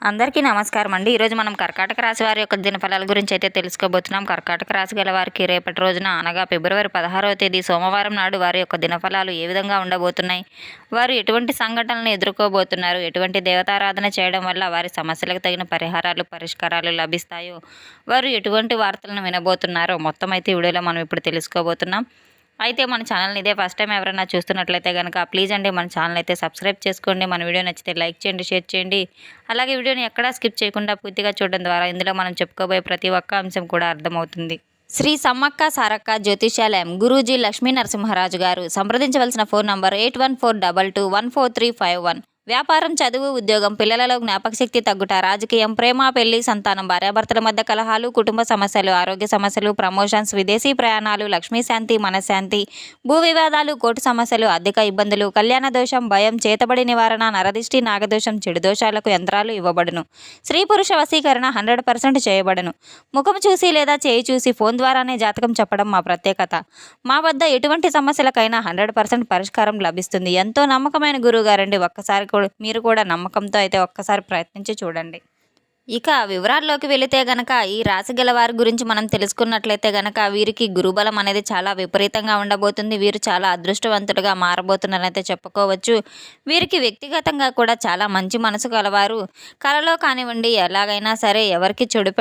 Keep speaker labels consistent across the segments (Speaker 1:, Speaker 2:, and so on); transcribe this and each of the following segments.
Speaker 1: అందరికీ నమస్కారం అండి. ఈరోజు మనం కర్కాటక రాశి వారి యొక్క దినఫలాల గురించి అయితే తెలుసుకోబోతున్నాం. కర్కాటక రాశి గల వారికి రేపటి రోజున అనగా ఫిబ్రవరి 16వ తేదీ సోమవారం నాడు వారి యొక్క దినఫలాలు ఏ విధంగా ఉండబోతున్నాయి, వారు ఎటువంటి సంఘటనలను ఎదుర్కోబోతున్నారు, ఎటువంటి దేవతారాధన చేయడం వల్ల వారి సమస్యలకు తగిన పరిహారాలు పరిష్కారాలు లభిస్తాయో, వారు ఎటువంటి వార్తలను వినబోతున్నారో మొత్తం అయితే ఈ వీడియోలో మనం ఇప్పుడు తెలుసుకోబోతున్నాం. అయితే మన ఛానల్ని ఇదే ఫస్ట్ టైం ఎవరైనా చూస్తున్నట్లయితే కనుక ప్లీజ్ అండి మన ఛానల్ అయితే సబ్స్క్రైబ్ చేసుకోండి. మన వీడియో నచ్చితే లైక్ చేయండి, షేర్ చేయండి. అలాగే వీడియోని ఎక్కడా స్కిప్ చేయకుండా పూర్తిగా చూడడం ద్వారా ఇందులో మనం చెప్పుకోబోయే ప్రతి ఒక్క అంశం కూడా అర్థమవుతుంది. శ్రీ సమ్మక్క సారక్క జ్యోతిషాలయం గురూజీ లక్ష్మీ నరసింహరాజు గారు. సంప్రదించవలసిన ఫోన్ నంబర్ 8142214351. వ్యాపారం, చదువు, ఉద్యోగం, పిల్లలలో జ్ఞాపకశక్తి తగ్గుట, రాజకీయం, ప్రేమ, పెళ్లి, సంతానం, భార్యాభర్తల మధ్య కలహాలు, కుటుంబ సమస్యలు, ఆరోగ్య సమస్యలు, ప్రమోషన్స్, విదేశీ ప్రయాణాలు, లక్ష్మీశాంతి, మనశ్శాంతి, భూ వివాదాలు, కోర్టు సమస్యలు, ఆర్థిక ఇబ్బందులు, కళ్యాణ దోషం, భయం, చేతబడి నివారణ, నరదిష్టి, నాగదోషం, చెడు దోషాలకు యంత్రాలు ఇవ్వబడును. స్త్రీ పురుష వశీకరణ 100% చేయబడును. ముఖం చూసి లేదా చేయి చూసి ఫోన్ ద్వారానే జాతకం చెప్పడం మా ప్రత్యేకత. మా వద్ద ఎటువంటి సమస్యలకైనా 100% పరిష్కారం లభిస్తుంది. ఎంతో నమ్మకమైన గురువు గారండి. ఒక్కసారి మీరు కూడా నమ్మకంతో అయితే ఒక్కసారి ప్రయత్నించి చూడండి. ఇక వివరాల్లోకి వెళితే గనక ఈ రాశి గల వారి గురించి మనం తెలుసుకున్నట్లయితే గనక వీరికి గురుబలం అనేది చాలా విపరీతంగా ఉండబోతుంది. వీరు చాలా అదృష్టవంతులుగా మారబోతున్నారనైతే చెప్పుకోవచ్చు. వీరికి వ్యక్తిగతంగా కూడా చాలా మంచి మనసు గలవారు. కలలో కానివ్వండి ఎలాగైనా సరే ఎవరికి చెడు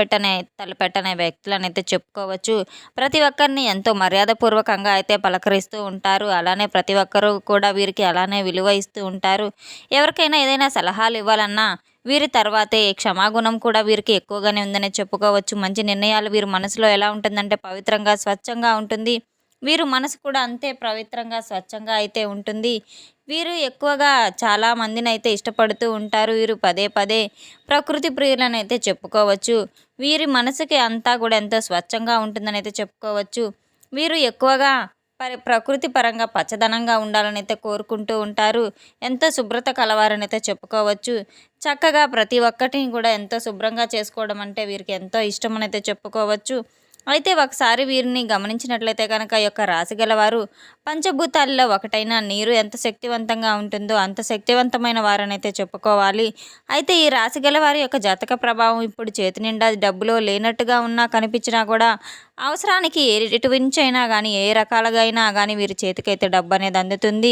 Speaker 1: తలపెట్టనే వ్యక్తులనైతే చెప్పుకోవచ్చు. ప్రతి ఒక్కరిని ఎంతో మర్యాదపూర్వకంగా అయితే పలకరిస్తూ ఉంటారు. అలానే ప్రతి ఒక్కరూ కూడా వీరికి అలానే విలువ ఇస్తూ ఉంటారు. ఎవరికైనా ఏదైనా సలహాలు ఇవ్వాలన్నా వీరి తర్వాతే క్షమాగుణం కూడా వీరికి ఎక్కువగానే ఉందనే చెప్పుకోవచ్చు. మంచి నిర్ణయాలు వీరి మనసులో ఎలా ఉంటుందంటే పవిత్రంగా స్వచ్ఛంగా ఉంటుంది. వీరు మనసు కూడా అంతే పవిత్రంగా స్వచ్ఛంగా అయితే ఉంటుంది. వీరు ఎక్కువగా చాలా మందిని అయితే ఇష్టపడుతూ ఉంటారు. వీరు పదే పదే ప్రకృతి ప్రియులని అయితే చెప్పుకోవచ్చు. వీరి మనసుకి అంతా కూడా ఎంతో స్వచ్ఛంగా ఉంటుందని అయితే చెప్పుకోవచ్చు. వీరు ఎక్కువగా ప్రకృతి పరంగా పచ్చదనంగా ఉండాలని అయితే కోరుకుంటూ ఉంటారు. ఎంతో శుభ్రత కలవారని అయితే చెప్పుకోవచ్చు. చక్కగా ప్రతి ఒక్కటిని కూడా ఎంతో శుభ్రంగా చేసుకోవడం అంటే వీరికి ఎంతో ఇష్టం అని అయితే చెప్పుకోవచ్చు. అయితే ఒకసారి వీరిని గమనించినట్లయితే కనుక ఈ యొక్క రాశి గలవారు పంచభూతాల్లో ఒకటైన నీరు ఎంత శక్తివంతంగా ఉంటుందో అంత శక్తివంతమైన వారనైతే చెప్పుకోవాలి. అయితే ఈ రాశి గలవారి యొక్క జాతక ప్రభావం ఇప్పుడు చేతి నిండా డబ్బులో లేనట్టుగా ఉన్నా కనిపించినా కూడా అవసరానికి ఎటువించైనా కానీ ఏ రకాలుగా అయినా కానీ వీరి చేతికైతే డబ్బు అనేది అందుతుంది.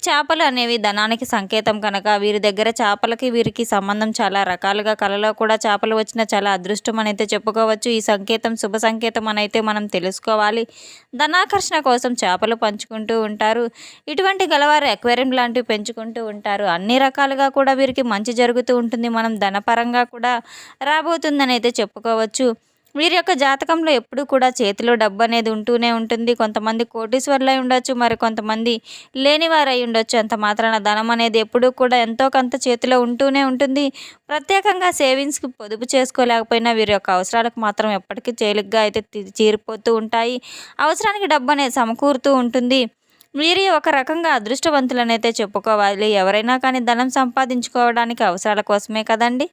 Speaker 1: చేపలు అనేవి ధనానికి సంకేతం కనుక వీరి దగ్గర చేపలకి వీరికి సంబంధం చాలా రకాలుగా కలలో కూడా చేపలు వచ్చిన చాలా అదృష్టం అని అయితే చెప్పుకోవచ్చు. ఈ సంకేతం శుభ సంకేతం అని అయితే మనం తెలుసుకోవాలి. ధనాకర్షణ కోసం చేపలు పంచుకుంటూ ఉంటారు. ఇటువంటి గలవారు ఎక్వేరియం లాంటివి పెంచుకుంటూ ఉంటారు. అన్ని రకాలుగా కూడా వీరికి మంచి జరుగుతూ ఉంటుంది. మనం ధనపరంగా కూడా రాబోతుందని అయితే చెప్పుకోవచ్చు. వీరి యొక్క జాతకంలో ఎప్పుడు కూడా చేతిలో డబ్బు అనేది ఉంటూనే ఉంటుంది. కొంతమంది కోటీశ్వరులై ఉండొచ్చు, మరి కొంతమంది లేనివారై ఉండొచ్చు. అంత మాత్రాన ధనం అనేది ఎప్పుడూ కూడా ఎంతో కొంత చేతిలో ఉంటూనే ఉంటుంది. ప్రత్యేకంగా సేవింగ్స్కి పొదుపు చేసుకోలేకపోయినా వీరి యొక్క అవసరాలకు మాత్రం ఎప్పటికీ తేలిగ్గా అయితే తీరిపోతూ ఉంటాయి. అవసరానికి డబ్బు అనేది సమకూరుతూ ఉంటుంది. వీరి ఒక రకంగా అదృష్టవంతులనైతే చెప్పుకోవాలి. ఎవరైనా కానీ ధనం సంపాదించుకోవడానికి అవసరాల కోసమే కదండి.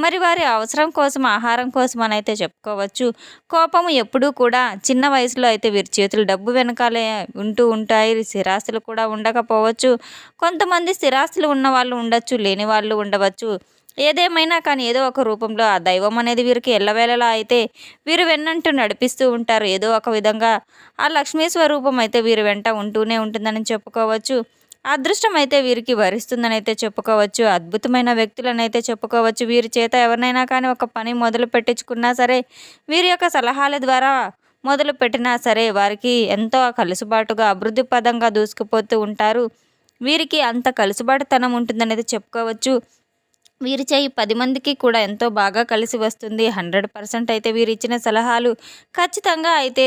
Speaker 1: మరి వారి అవసరం కోసం ఆహారం కోసం అని అయితే చెప్పుకోవచ్చు. కోపము ఎప్పుడూ కూడా చిన్న వయసులో అయితే వీరి చేతులు డబ్బు వెనకాలే ఉంటూ ఉంటాయి. స్థిరాస్తులు కూడా ఉండకపోవచ్చు. కొంతమంది స్థిరాస్తులు ఉన్న వాళ్ళు ఉండొచ్చు, లేని వాళ్ళు ఉండవచ్చు. ఏదేమైనా కానీ ఏదో ఒక రూపంలో ఆ దైవం అనేది వీరికి ఎల్లవేళలా అయితే వీరు వెన్నంటూ నడిపిస్తూ ఉంటారు. ఏదో ఒక విధంగా ఆ లక్ష్మీ స్వరూపం అయితే వీరి వెంట ఉంటూనే ఉంటుందని చెప్పుకోవచ్చు. అదృష్టం అయితే వీరికి వరిస్తుందని అయితే చెప్పుకోవచ్చు. అద్భుతమైన వ్యక్తులని అయితే చెప్పుకోవచ్చు. వీరి చేత ఎవరినైనా కానీ ఒక పని మొదలు పెట్టించుకున్నా సరే వీరి యొక్క సలహాల ద్వారా మొదలు పెట్టినా సరే వారికి ఎంతో కలుసుబాటుగా అభివృద్ధి పదంగా దూసుకుపోతూ ఉంటారు. వీరికి అంత కలుసుబాటుతనం ఉంటుందనేది చెప్పుకోవచ్చు. వీరి చేయి 10 మందికి కూడా ఎంతో బాగా కలిసి వస్తుంది. 100% అయితే వీరు ఇచ్చిన సలహాలు ఖచ్చితంగా అయితే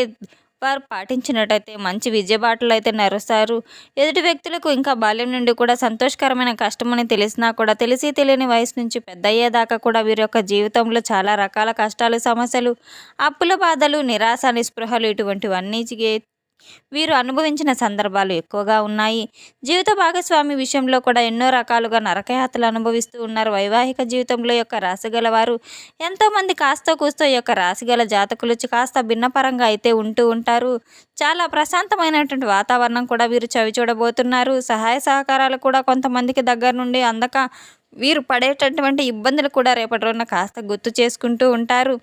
Speaker 1: వారు పాటించినట్టయితే మంచి విజయబాటలు అయితే నడుస్తారు. ఎదుటి వ్యక్తులకు ఇంకా బాల్యం నుండి కూడా సంతోషకరమైన కష్టమని తెలిసినా కూడా తెలిసి తెలియని వయసు నుంచి పెద్ద అయ్యేదాకా కూడా వీరి యొక్క జీవితంలో చాలా రకాల కష్టాలు, సమస్యలు, అప్పుల బాధలు, నిరాశ, నిస్పృహలు ఇటువంటివన్నీ వీరు అనుభవించిన సందర్భాలు ఎక్కువగా ఉన్నాయి. జీవిత భాగస్వామి విషయంలో కూడా ఎన్నో రకాలుగా నరకయాతలు అనుభవిస్తూ ఉన్నారు. వైవాహిక జీవితంలో యొక్క రాశిగల వారు ఎంతోమంది కాస్త కూస్తో యొక్క రాశిగల జాతకులు కాస్త భిన్నపరంగా అయితే ఉంటూ ఉంటారు. చాలా ప్రశాంతమైనటువంటి వాతావరణం కూడా వీరు చవి చూడబోతున్నారు. సహాయ సహకారాలు కూడా కొంతమందికి దగ్గర నుండి అందక వీరు పడేటటువంటి ఇబ్బందులు కూడా రేపటి రోజున కాస్త గుర్తు చేసుకుంటూ ఉంటారు.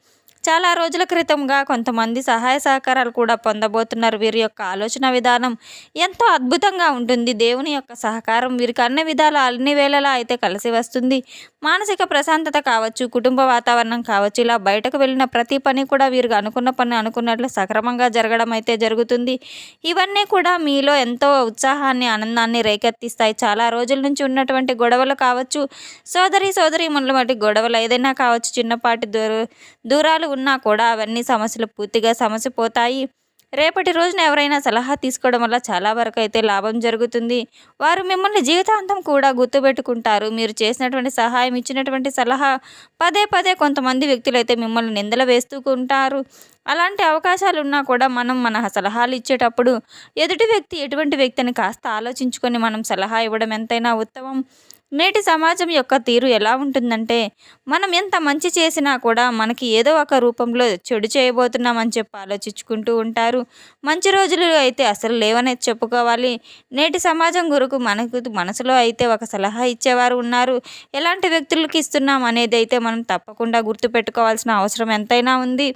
Speaker 1: చాలా రోజుల క్రితంగా కొంతమంది సహాయ సహకారాలు కూడా పొందబోతున్నారు. వీరి యొక్క ఆలోచన విధానం ఎంతో అద్భుతంగా ఉంటుంది. దేవుని యొక్క సహకారం వీరికి అన్ని విధాలు అన్ని వేళలా అయితే కలిసి వస్తుంది. మానసిక ప్రశాంతత కావచ్చు, కుటుంబ వాతావరణం కావచ్చు, ఇలా బయటకు వెళ్ళిన ప్రతి పని కూడా వీరికి అనుకున్న పని అనుకున్నట్లు సక్రమంగా జరగడం అయితే జరుగుతుంది. ఇవన్నీ కూడా మీలో ఎంతో ఉత్సాహాన్ని, ఆనందాన్ని రేకెత్తిస్తాయి. చాలా రోజుల నుంచి ఉన్నటువంటి గొడవలు కావచ్చు, సోదరీమణుల మధ్య గొడవలు ఏదైనా కావచ్చు, చిన్నపాటి దూరాలు ఉన్నా కూడా అవన్నీ సమస్యలు పూర్తిగా సమసిపోతాయి. రేపటి రోజున ఎవరైనా సలహా తీసుకోవడం వల్ల చాలా వరకు అయితే లాభం జరుగుతుంది. వారు మిమ్మల్ని జీవితాంతం కూడా గుర్తుపెట్టుకుంటారు. మీరు చేసినటువంటి సహాయం, ఇచ్చినటువంటి సలహా పదే పదే కొంతమంది వ్యక్తులు అయితే మిమ్మల్ని నిందలు వేస్తూ ఉంటారు. అలాంటి అవకాశాలు ఉన్నా కూడా మనం మన సలహాలు ఇచ్చేటప్పుడు ఎదుటి వ్యక్తి ఎటువంటి వ్యక్తి అని కాస్త ఆలోచించుకొని మనం సలహా ఇవ్వడం ఎంతైనా ఉత్తమం. నేటి సమాజం యొక్క తీరు ఎలా ఉంటుందంటే, మనం ఎంత మంచి చేసినా కూడా మనకి ఏదో ఒక రూపంలో చెడు చేయబోతున్నామని చెప్పి ఆలోచించుకుంటూ ఉంటారు. మంచి రోజులు అయితే అసలు లేవనేది చెప్పుకోవాలి. నేటి సమాజం గురకు మనకు మనసులో అయితే ఒక సలహా ఇచ్చేవారు ఉన్నారు. ఎలాంటి వ్యక్తులకి ఇస్తున్నాం అనేది అయితే మనం తప్పకుండా గుర్తుపెట్టుకోవాల్సిన అవసరం ఎంతైనా ఉంది.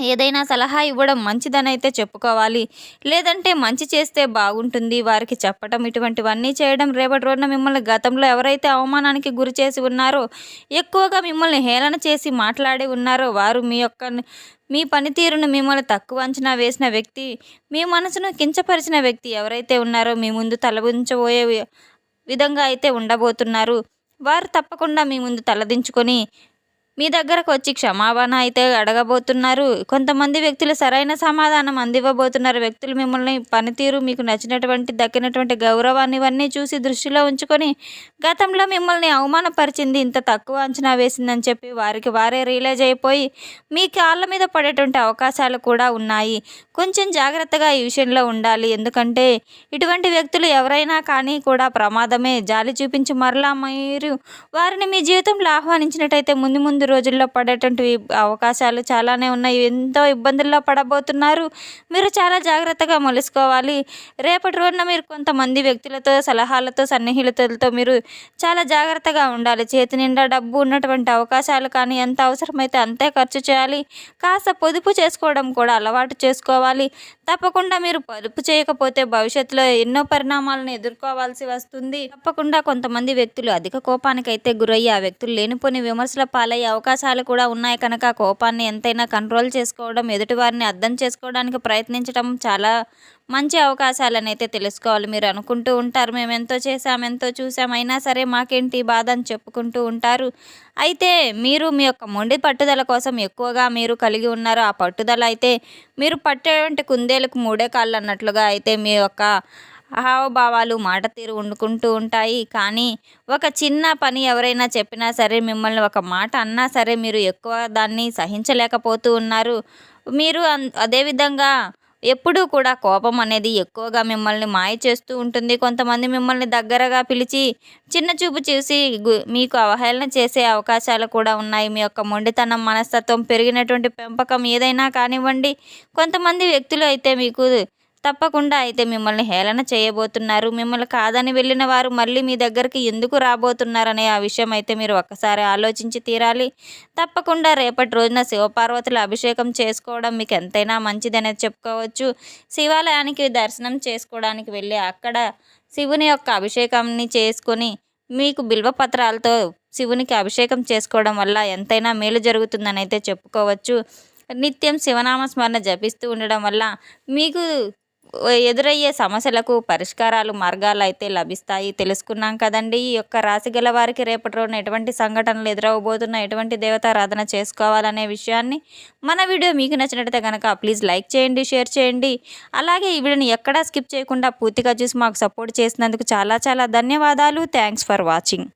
Speaker 1: ఏదైనా సలహా ఇవ్వడం మంచిదనైతే చెప్పుకోవాలి. లేదంటే మంచి చేస్తే బాగుంటుంది వారికి చెప్పటం, ఇటువంటివన్నీ చేయడం రేపటి రోజున మిమ్మల్ని గతంలో ఎవరైతే అవమానానికి గురి చేసి ఉన్నారో, ఎక్కువగా మిమ్మల్ని హేళన చేసి మాట్లాడి ఉన్నారో, వారు మీ పనితీరును మిమ్మల్ని తక్కువ అంచనా వేసిన వ్యక్తి, మీ మనసును కించపరిచిన వ్యక్తి ఎవరైతే ఉన్నారో మీ ముందు తలదించబోయే విధంగా అయితే ఉండబోతున్నారు. వారు తప్పకుండా మీ ముందు తలదించుకొని మీ దగ్గరకు వచ్చి క్షమాపణ అయితే అడగబోతున్నారు. కొంతమంది వ్యక్తులు సరైన సమాధానం అందివ్వబోతున్నారు. వ్యక్తులు మిమ్మల్ని పనితీరు, మీకు నచ్చినటువంటి దక్కినటువంటి గౌరవాన్ని ఇవన్నీ చూసి దృష్టిలో ఉంచుకొని గతంలో మిమ్మల్ని అవమానపరిచింది, ఇంత తక్కువ అంచనా వేసిందని చెప్పి వారికి వారే రియలైజ్ అయిపోయి మీ కాళ్ళ మీద పడేటువంటి అవకాశాలు కూడా ఉన్నాయి. కొంచెం జాగ్రత్తగా ఈ విషయంలో ఉండాలి. ఎందుకంటే ఇటువంటి వ్యక్తులు ఎవరైనా కానీ కూడా ప్రమాదమే. జాలి చూపించి మరలా మీరు వారిని మీ జీవితంలో ఆహ్వానించినట్టయితే ముందు రోజుల్లో పడేటువంటి అవకాశాలు చాలానే ఉన్నాయి. ఎంతో ఇబ్బందుల్లో పడబోతున్నారు. మీరు చాలా జాగ్రత్తగా మలుసుకోవాలి. రేపటి రోజున మీరు కొంతమంది వ్యక్తులతో, సలహాలతో, సన్నిహితులతో మీరు చాలా జాగ్రత్తగా ఉండాలి. చేతి నిండా డబ్బు ఉన్నటువంటి అవకాశాలు కానీ ఎంత అవసరమైతే అంతే ఖర్చు చేయాలి. కాస్త పొదుపు చేసుకోవడం కూడా అలవాటు చేసుకోవాలి. తప్పకుండా మీరు పొదుపు చేయకపోతే భవిష్యత్తులో ఎన్నో పరిణామాలను ఎదుర్కోవాల్సి వస్తుంది. తప్పకుండా కొంతమంది వ్యక్తులు అధిక కోపానికైతే గురయ్యి ఆ వ్యక్తులు లేనిపోని విమర్శల పాలయ్యే అవకాశాలు కూడా ఉన్నాయి. కనుక కోపాన్ని ఎంతైనా కంట్రోల్ చేసుకోవడం, ఎదుటివారిని అర్థం చేసుకోవడానికి ప్రయత్నించడం చాలా మంచి అవకాశాలని అయితే తెలుసుకోవాలి. మీరు అనుకుంటూ ఉంటారు, మేము ఎంతో చేసాం, ఎంతో చూసాం, అయినా సరే మాకేంటి బాధ అని చెప్పుకుంటూ ఉంటారు. అయితే మీరు మీ యొక్క మొండి పట్టుదల కోసం ఎక్కువగా మీరు కలిగి ఉన్నారు. ఆ పట్టుదల అయితే మీరు పట్టేటువంటి కుందేలకు మూడే కాళ్ళు అన్నట్లుగా అయితే మీ యొక్క హావభావాలు, మాట తీరు వండుకుంటూ ఉంటాయి. కానీ ఒక చిన్న పని ఎవరైనా చెప్పినా సరే, మిమ్మల్ని ఒక మాట అన్నా సరే మీరు ఎక్కువ దాన్ని సహించలేకపోతూ ఉన్నారు. మీరు అదేవిధంగా ఎప్పుడూ కూడా కోపం అనేది ఎక్కువగా మిమ్మల్ని మాయ చేస్తూ ఉంటుంది. కొంతమంది మిమ్మల్ని దగ్గరగా పిలిచి చిన్న చూపు చూసి మీకు అవహేళన చేసే అవకాశాలు కూడా ఉన్నాయి. మీ యొక్క మొండితనం, మనస్తత్వం, పెరిగినటువంటి పెంపకం ఏదైనా కానివ్వండి, కొంతమంది వ్యక్తులు అయితే మీకు తప్పకుండా అయితే మిమ్మల్ని హేళన చేయబోతున్నారు. మిమ్మల్ని కాదని వెళ్ళిన వారు మళ్ళీ మీ దగ్గరికి ఎందుకు రాబోతున్నారనే ఆ విషయం అయితే మీరు ఒక్కసారి ఆలోచించి తీరాలి. తప్పకుండా రేపటి రోజున శివపార్వతుల అభిషేకం చేసుకోవడం మీకు ఎంతైనా మంచిదనేది చెప్పుకోవచ్చు. శివాలయానికి దర్శనం చేసుకోవడానికి వెళ్ళి అక్కడ శివుని యొక్క అభిషేకాన్ని చేసుకొని మీకు బిల్వపత్రాలతో శివునికి అభిషేకం చేసుకోవడం వల్ల ఎంతైనా మేలు జరుగుతుందని అయితే చెప్పుకోవచ్చు. నిత్యం శివనామ స్మరణ జపిస్తూ ఉండడం వల్ల మీకు ఎదురయ్యే సమస్యలకు పరిష్కారాలు, మార్గాలు అయితే లభిస్తాయి. తెలుసుకున్నాం కదండి. ఈ యొక్క రాశి గల వారికి రేపటి రోజున ఎటువంటి సంఘటనలు ఎదురవబోతున్నా, ఎటువంటి దేవతారాధన చేసుకోవాలనే విషయాన్ని మన వీడియో మీకు నచ్చినట్లయితే కనుక ప్లీజ్ లైక్ చేయండి, షేర్ చేయండి. అలాగే ఈ వీడియోని ఎక్కడా స్కిప్ చేయకుండా పూర్తిగా చూసి మాకు సపోర్ట్ చేసినందుకు చాలా చాలా ధన్యవాదాలు. Thanks for watching.